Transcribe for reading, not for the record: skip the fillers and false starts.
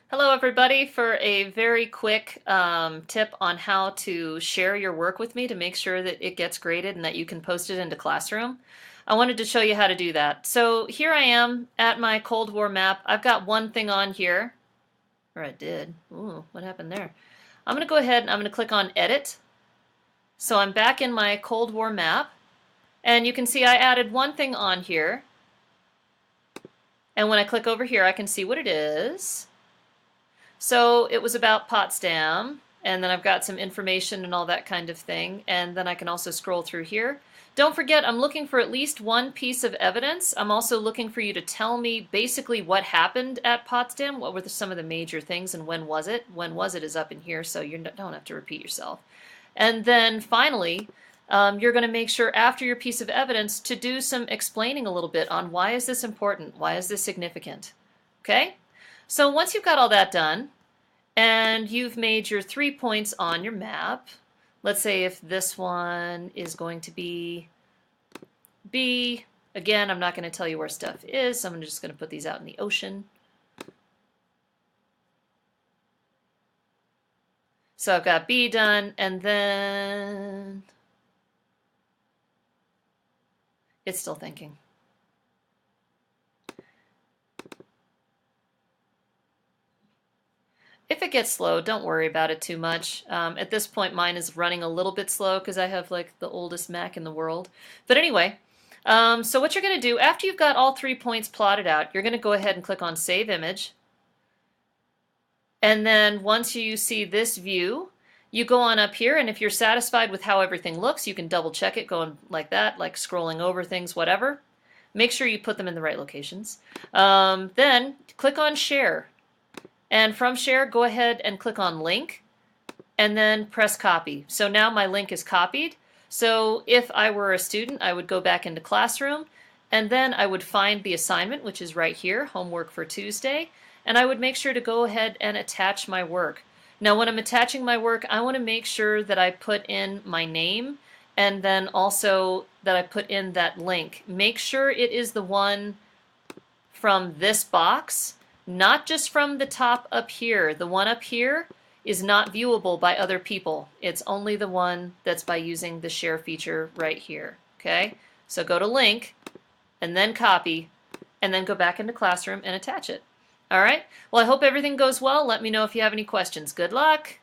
Hello, everybody, for a very quick tip on how to share your work with me to make sure that it gets graded and that you can post it into Classroom. I wanted to show you how to do that. So here I am at my Cold War map. I've got one thing on here, or I did. Ooh, what happened there? I'm going to go ahead and I'm going to click on Edit. So I'm back in my Cold War map, and you can see I added one thing on here. And when I click over here, I can see what it is. So it was about Potsdam, and then I've got some information and all that kind of thing, and then I can also scroll through here. Don't forget, I'm looking for at least one piece of evidence. I'm also looking for you to tell me basically what happened at Potsdam, what were some of the major things, and when was it? When was it is up in here, so you don't have to repeat yourself. And then finally, you're going to make sure after your piece of evidence to do some explaining a little bit on why is this important, why is this significant, okay? So once you've got all that done, and you've made your 3 points on your map, let's say if this one is going to be B, again, I'm not going to tell you where stuff is, so I'm just going to put these out in the ocean. So I've got B done, and then it's still thinking. If it gets slow, don't worry about it too much. At this point, mine is running a little bit slow because I have like the oldest Mac in the world. But anyway, so what you're going to do, after you've got all 3 points plotted out, you're going to go ahead and click on Save Image. And then once you see this view, you go on up here, and if you're satisfied with how everything looks, you can double check it going like that, like scrolling over things, whatever. Make sure you put them in the right locations. Then click on Share. And from Share, go ahead and click on Link, and then press Copy. So now my link is copied. So if I were a student, I would go back into Classroom, and then I would find the assignment, which is right here, Homework for Tuesday, and I would make sure to go ahead and attach my work. Now when I'm attaching my work, I want to make sure that I put in my name, and then also that I put in that link. Make sure it is the one from this box, not just from the top up here. The one up here is not viewable by other people. It's only the one that's by using the share feature right here. Okay? So go to link, and then copy, and then go back into Classroom and attach it. All right? Well, I hope everything goes well. Let me know if you have any questions. Good luck!